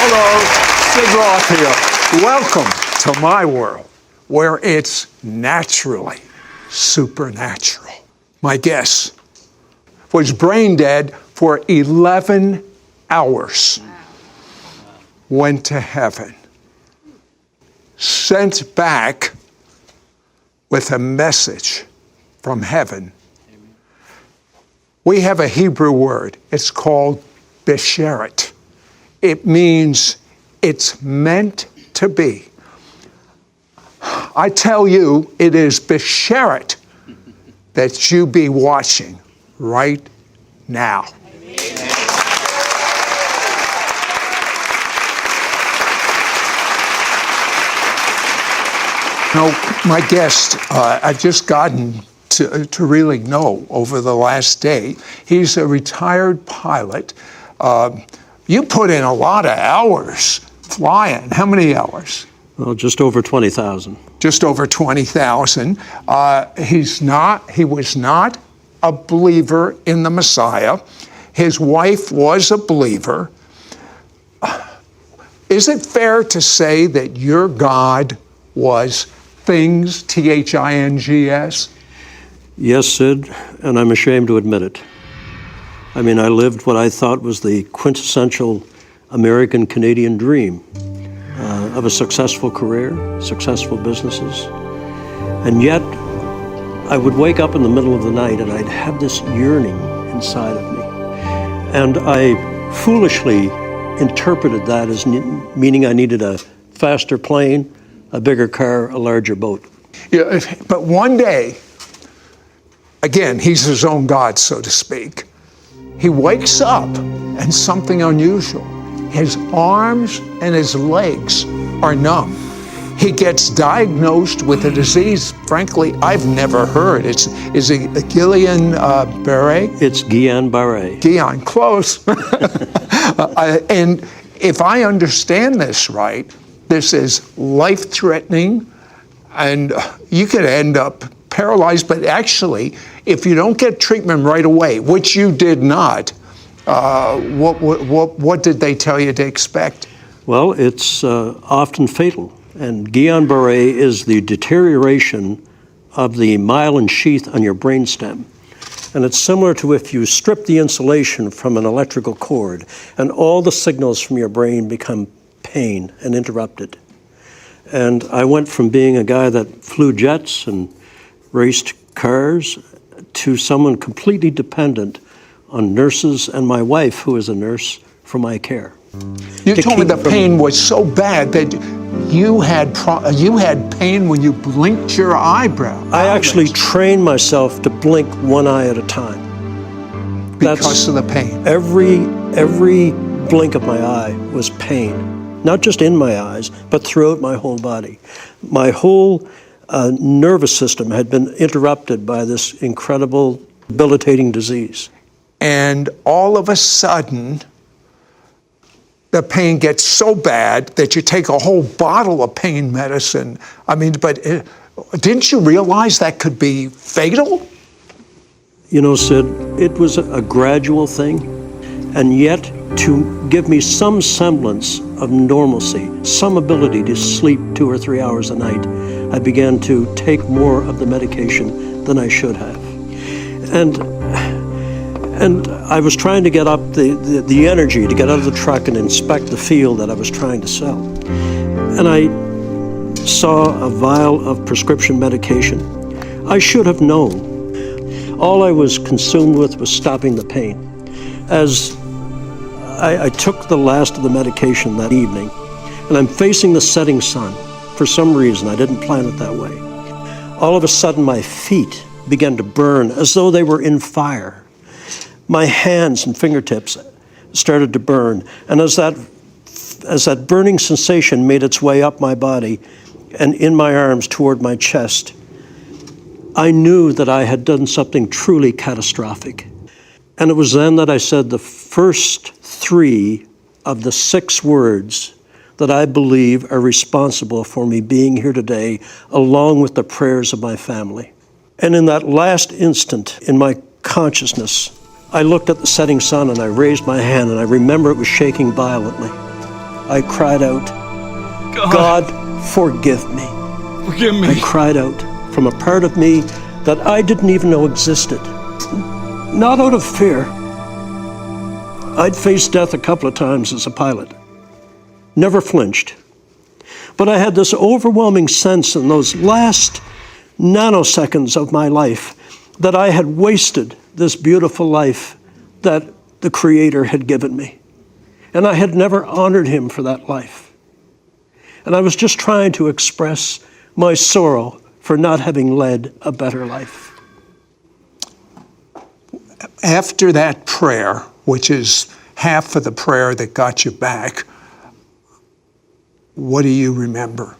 Hello, Sid Roth here. Welcome to my world, where it's naturally supernatural. My guest was brain dead for 11 hours. Went to heaven. Sent back with a message from heaven. We have a Hebrew word. It's called besheret. It means it's meant to be. I tell you, it is besheret that you be watching right now. My guest, I've just gotten to really know over the last day. He's a retired pilot. You put in a lot of hours flying. How many hours? Well, just over 20,000. Just over 20,000. He was not a believer in the Messiah. His wife was a believer. Is it fair to say that your God was things, T-H-I-N-G-S? Yes, Sid, and I'm ashamed to admit it. I mean, I lived what I thought was the quintessential American-Canadian dream of a successful career, successful businesses. And yet, I would wake up in the middle of the night and I'd have this yearning inside of me. And I foolishly interpreted that as meaning I needed a faster plane, a bigger car, a larger boat. Yeah, but one day, again, he's his own God, so to speak. He wakes up and something unusual. His arms and his legs are numb. He gets diagnosed with a disease, frankly, I've never heard. Is it Guillain-Barré? It's Guillain-Barré. Guillain, close. And if I understand this right, this is life-threatening, and you could end up paralyzed. But actually, if you don't get treatment right away, which you did not, what did they tell you to expect? Well, it's often fatal. And Guillain-Barré is the deterioration of the myelin sheath on your brainstem. And it's similar to if you strip the insulation from an electrical cord and all the signals from your brain become pain and interrupted. And I went from being a guy that flew jets and raced cars to someone completely dependent on nurses and my wife, who is a nurse, for my care. You told me the pain was so bad that you had pain when you blinked your eyebrow. I actually trained myself to blink one eye at a time. Because of the pain. Every blink of my eye was pain, not just in my eyes, but throughout my whole body. My whole nervous system had been interrupted by this incredible, debilitating disease. And all of a sudden, the pain gets so bad that you take a whole bottle of pain medicine. I mean, but didn't you realize that could be fatal? You know, Sid, it was a gradual thing, and yet to give me some semblance of normalcy, some ability to sleep 2 or 3 hours a night, I began to take more of the medication than I should have. And I was trying to get up the energy to get out of the truck and inspect the field that I was trying to sell. And I saw a vial of prescription medication. I should have known. All I was consumed with was stopping the pain. As I took the last of the medication that evening, and I'm facing the setting sun. For some reason, I didn't plan it that way. All of a sudden, my feet began to burn as though they were in fire. My hands and fingertips started to burn, and as that burning sensation made its way up my body and in my arms toward my chest, I knew that I had done something truly catastrophic. And it was then that I said the first 3 of the 6 words that I believe are responsible for me being here today, along with the prayers of my family. And in that last instant in my consciousness, I looked at the setting sun and I raised my hand, and I remember it was shaking violently. I cried out, God, forgive me. Forgive me. I cried out from a part of me that I didn't even know existed. Not out of fear. I'd faced death a couple of times as a pilot. Never flinched. But I had this overwhelming sense in those last nanoseconds of my life that I had wasted this beautiful life that the Creator had given me. And I had never honored Him for that life. And I was just trying to express my sorrow for not having led a better life. After that prayer, which is half of the prayer that got you back, what do you remember?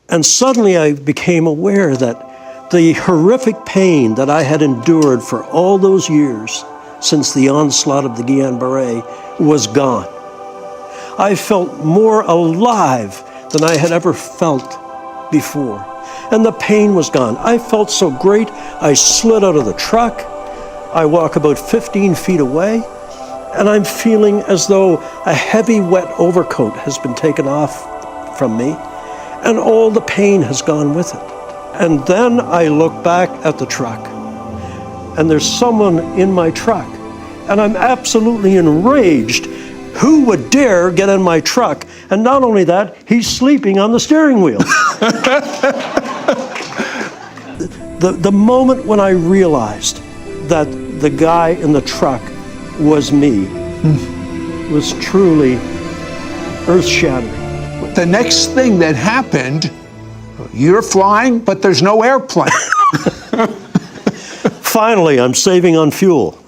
And suddenly I became aware that the horrific pain that I had endured for all those years since the onslaught of the Guillain-Barré was gone. I felt more alive than I had ever felt before. And the pain was gone. I felt so great, I slid out of the truck. I walk about 15 feet away, and I'm feeling as though a heavy, wet overcoat has been taken off from me, and all the pain has gone with it. And then I look back at the truck, and there's someone in my truck, and I'm absolutely enraged. Who would dare get in my truck? And not only that, he's sleeping on the steering wheel. The moment when I realized that the guy in the truck was me was truly earth-shattering. The next thing that happened, you're flying, but there's no airplane. Finally, I'm saving on fuel.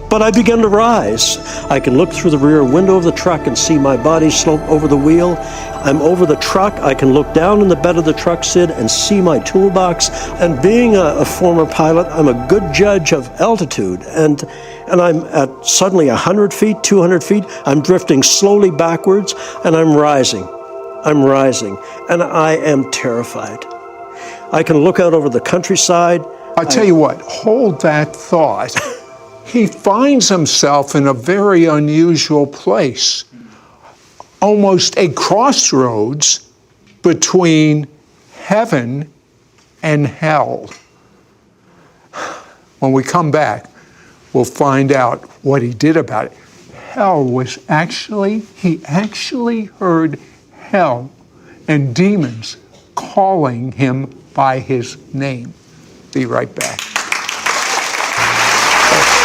But I began to rise. I can look through the rear window of the truck and see my body slope over the wheel. I'm over the truck. I can look down in the bed of the truck, Sid, and see my toolbox. And being a former pilot, I'm a good judge of altitude. And I'm at suddenly 100 feet, 200 feet. I'm drifting slowly backwards, and I'm rising. I'm rising, and I am terrified. I can look out over the countryside. I'll tell you what, hold that thought. He finds himself in a very unusual place, almost a crossroads between heaven and hell. When we come back, we'll find out what he did about it. He actually heard hell and demons calling him by his name. Be right back.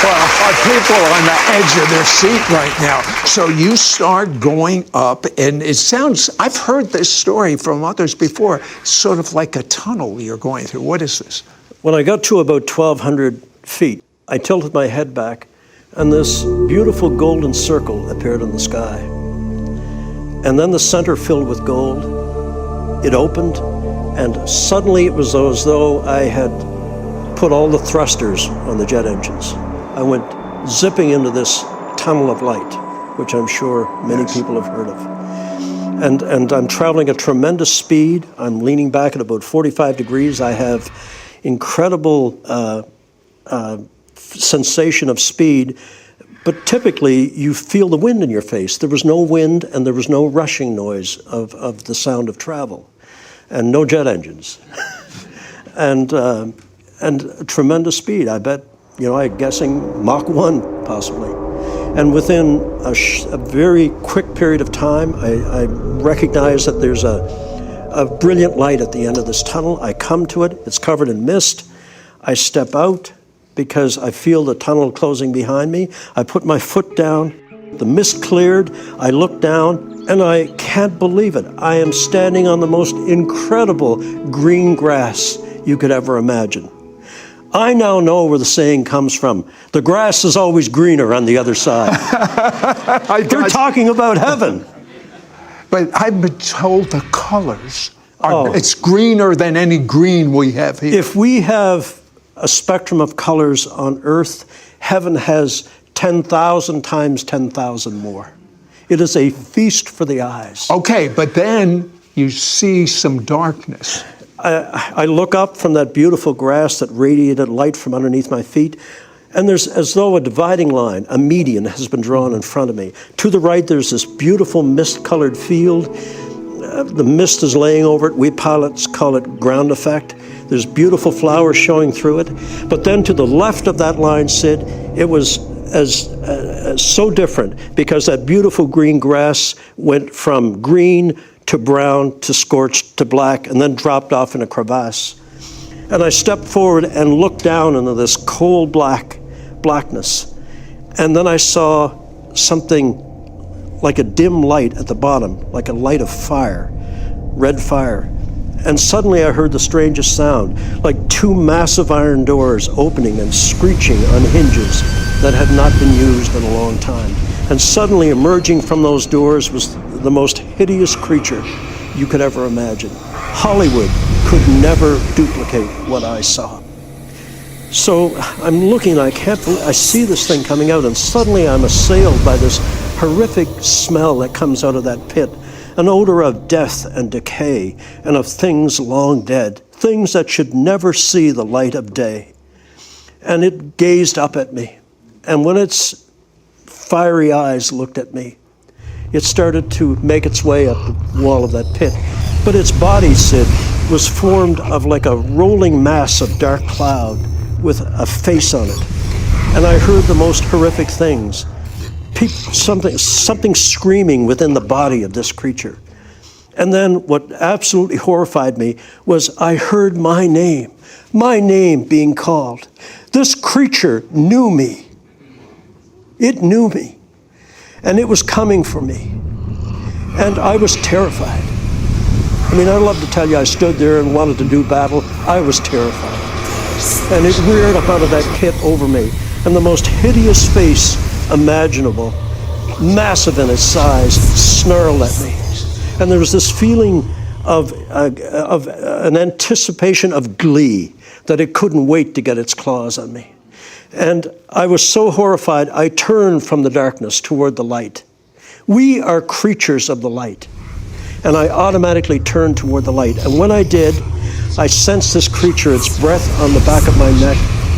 Well, people are on the edge of their seat right now. So you start going up, and it sounds, I've heard this story from others before, sort of like a tunnel you're going through. What is this? When I got to about 1,200 feet, I tilted my head back, and this beautiful golden circle appeared in the sky. And then the center filled with gold. It opened, and suddenly it was as though I had put all the thrusters on the jet engines. I went zipping into this tunnel of light, which I'm sure many people have heard of. And I'm traveling at tremendous speed. I'm leaning back at about 45 degrees. I have incredible sensation of speed, but typically you feel the wind in your face. There was no wind, and there was no rushing noise of the sound of travel, and no jet engines. and tremendous speed. I bet, I'm guessing Mach 1 possibly. And within a very quick period of time, I recognize that there's a brilliant light at the end of this tunnel. I come to it. It's covered in mist. I step out because I feel the tunnel closing behind me. I put my foot down. The mist cleared. I look down, and I can't believe it. I am standing on the most incredible green grass you could ever imagine. I now know where the saying comes from. The grass is always greener on the other side. They're talking about heaven. But I've been told the colors it's greener than any green we have here. If we have a spectrum of colors on earth, heaven has 10,000 times 10,000 more. It is a feast for the eyes. Okay, but then you see some darkness. I look up from that beautiful grass that radiated light from underneath my feet, And there's as though a dividing line, a median, has been drawn in front of me. To the right, there's this beautiful mist-colored field. The mist is laying over it. We pilots call it ground effect. There's beautiful flowers showing through it. But then to the left of that line, Sid, it was so different, because that beautiful green grass went from green to brown to scorched to black and then dropped off in a crevasse. And I stepped forward and looked down into this coal blackness. And then I saw something like a dim light at the bottom, like a light of fire, red fire. And suddenly I heard the strangest sound, like two massive iron doors opening and screeching on hinges that had not been used in a long time. And suddenly emerging from those doors was the most hideous creature you could ever imagine. Hollywood could never duplicate what I saw. So I'm looking, I see this thing coming out, and suddenly I'm assailed by this horrific smell that comes out of that pit, an odor of death and decay and of things long dead, things that should never see the light of day. And it gazed up at me, and when its fiery eyes looked at me, it started to make its way up the wall of that pit. But its body, Sid, was formed of like a rolling mass of dark cloud with a face on it. And I heard the most horrific things. Something screaming within the body of this creature. And then what absolutely horrified me was I heard my name being called. This creature knew me. It knew me. And it was coming for me. And I was terrified. I mean, I'd love to tell you I stood there and wanted to do battle. I was terrified. And it reared up out of that pit over me. And the most hideous face imaginable, massive in its size, snarled at me. And there was this feeling of an anticipation of glee, that it couldn't wait to get its claws on me. And I was so horrified, I turned from the darkness toward the light. We are creatures of the light. And I automatically turned toward the light. And when I did, I sensed this creature, its breath on the back of my neck,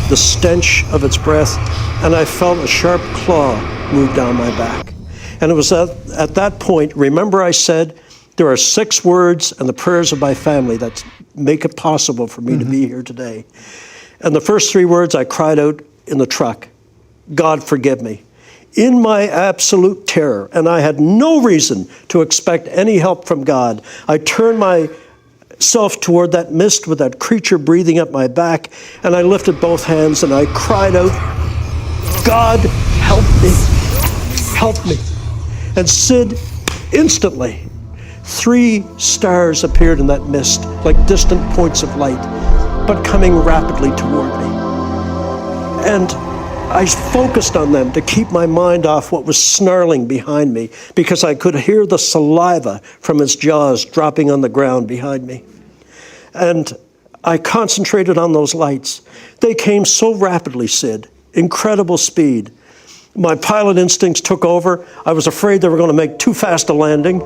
the stench of its breath, and I felt a sharp claw move down my back. And it was at that point, remember I said, there are 6 words and the prayers of my family that make it possible for me to be here today. And the first 3 words I cried out in the truck, God forgive me. In my absolute terror, and I had no reason to expect any help from God, I turned myself toward that mist with that creature breathing up my back, and I lifted both hands and I cried out, God, help me, help me. And Sid, instantly, 3 stars appeared in that mist, like distant points of light, but coming rapidly toward me. And I focused on them to keep my mind off what was snarling behind me, because I could hear the saliva from its jaws dropping on the ground behind me. And I concentrated on those lights. They came so rapidly, Sid, incredible speed. My pilot instincts took over. I was afraid they were going to make too fast a landing,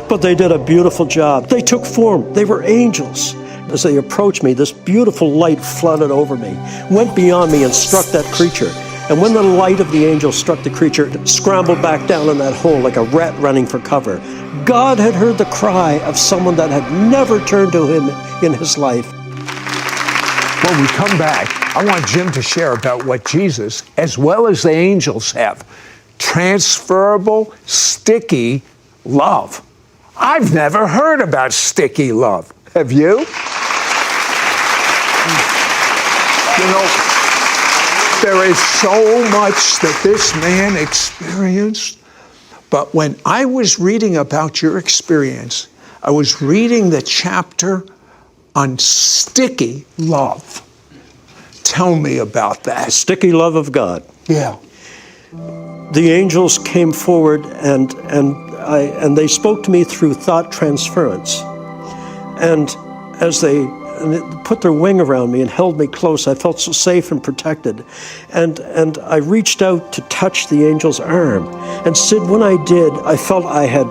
but they did a beautiful job. They took form. They were angels. As they approached me, this beautiful light flooded over me, went beyond me and struck that creature. And when the light of the angel struck the creature, it scrambled back down in that hole like a rat running for cover. God had heard the cry of someone that had never turned to him in his life. When we come back, I want Jim to share about what Jesus, as well as the angels, have. Transferable, sticky love. I've never heard about sticky love. Have you? You know, there is so much that this man experienced. But when I was reading about your experience, I was reading the chapter on sticky love. Tell me about that. The sticky love of God. Yeah. The angels came forward and they spoke to me through thought transference. And as they put their wing around me and held me close, I felt so safe and protected. And I reached out to touch the angel's arm. And Sid, when I did, I felt I had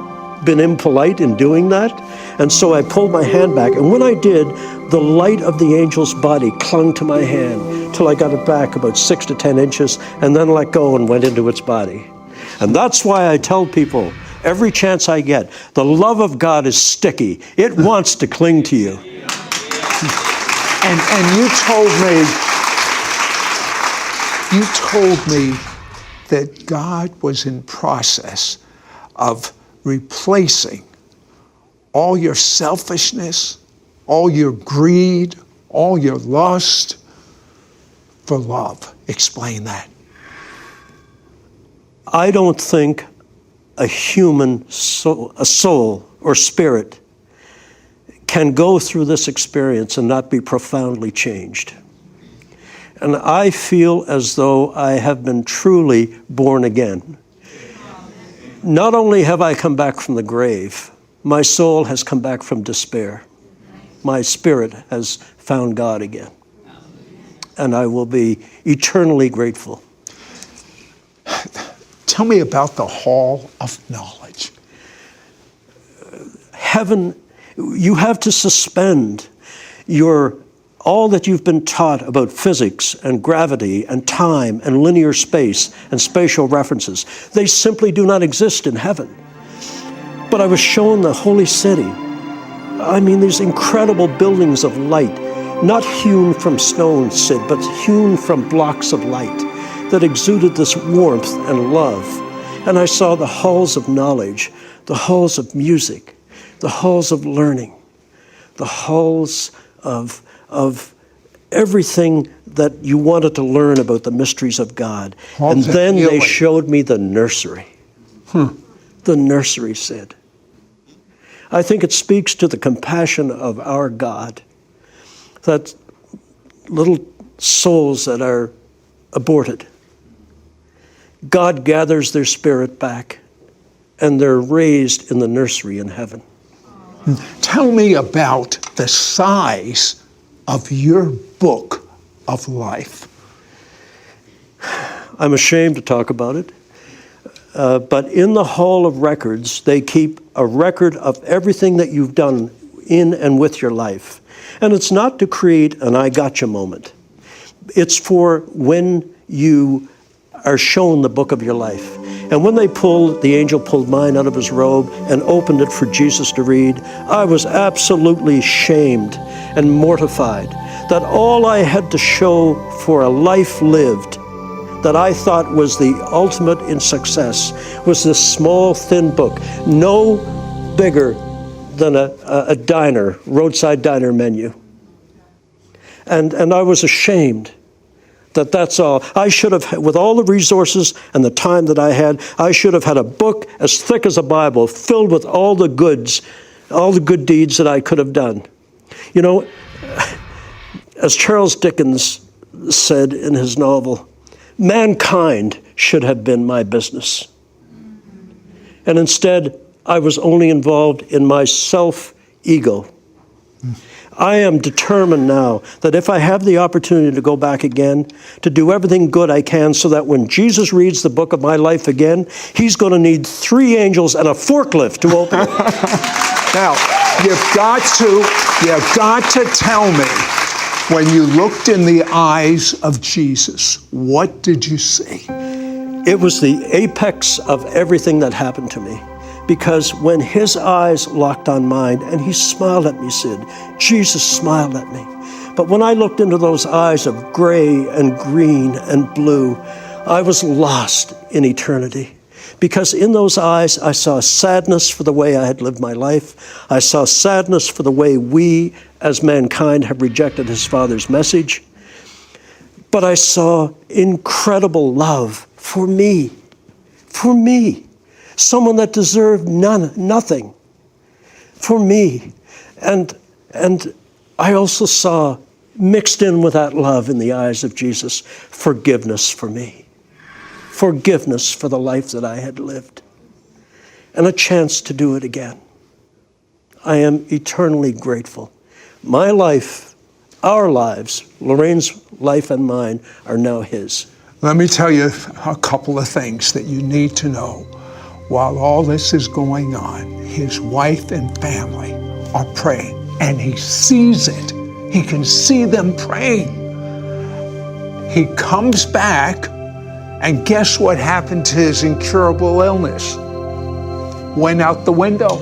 been impolite in doing that. And so I pulled my hand back, and when I did, the light of the angel's body clung to my hand till I got it back about 6 to 10 inches, and then let go and went into its body. And that's why I tell people, every chance I get, the love of God is sticky. It wants to cling to you. And you told me that God was in process of replacing all your selfishness, all your greed, all your lust for love. Explain that. I don't think a human soul, a soul or spirit can go through this experience and not be profoundly changed. And I feel as though I have been truly born again. Not only have I come back from the grave, my soul has come back from despair. My spirit has found God again. And I will be eternally grateful. Tell me about the Hall of Knowledge. Heaven, you have to suspend all that you've been taught about physics and gravity and time and linear space and spatial references. They simply do not exist in heaven. But I was shown the holy city. I mean, these incredible buildings of light, not hewn from stone, Sid, but hewn from blocks of light that exuded this warmth and love. And I saw the halls of knowledge, the halls of music, the halls of learning, the halls of everything that you wanted to learn about the mysteries of God. And then they showed me the nursery. The nursery, Sid. I think it speaks to the compassion of our God, that little souls that are aborted, God gathers their spirit back, and they're raised in the nursery in heaven. Tell me about the size of your book of life. I'm ashamed to talk about it, but in the Hall of Records, they keep a record of everything that you've done in and with your life. And it's not to create an I gotcha moment. It's for when you are shown the book of your life. And when the angel pulled mine out of his robe and opened it for Jesus to read, I was absolutely shamed and mortified that all I had to show for a life lived that I thought was the ultimate in success was this small, thin book, no bigger than a diner, roadside diner menu. And I was ashamed that that's all. I should have, with all the resources and the time that I had, I should have had a book as thick as a Bible filled with all the goods, all the good deeds that I could have done. You know, as Charles Dickens said in his novel, mankind should have been my business. And instead, I was only involved in my self-ego. I am determined now that if I have the opportunity to go back again, to do everything good I can so that when Jesus reads the book of my life again, he's going to need 3 angels and a forklift to open it. Now, you've got to tell me, when you looked in the eyes of Jesus, what did you see? It was the apex of everything that happened to me. Because when his eyes locked on mine, and he smiled at me, Sid, Jesus smiled at me. But when I looked into those eyes of gray and green and blue, I was lost in eternity. Because in those eyes, I saw sadness for the way I had lived my life. I saw sadness for the way we, as mankind, have rejected his Father's message. But I saw incredible love for me. Someone that deserved nothing for me. And I also saw, mixed in with that love in the eyes of Jesus, forgiveness for me. Forgiveness for the life that I had lived. And a chance to do it again. I am eternally grateful. My life, our lives, Lorraine's life and mine, are now his. Let me tell you a couple of things that you need to know. While all this is going on, his wife and family are praying, and he sees it. He can see them praying. He comes back, and guess what happened to his incurable illness? Went out the window.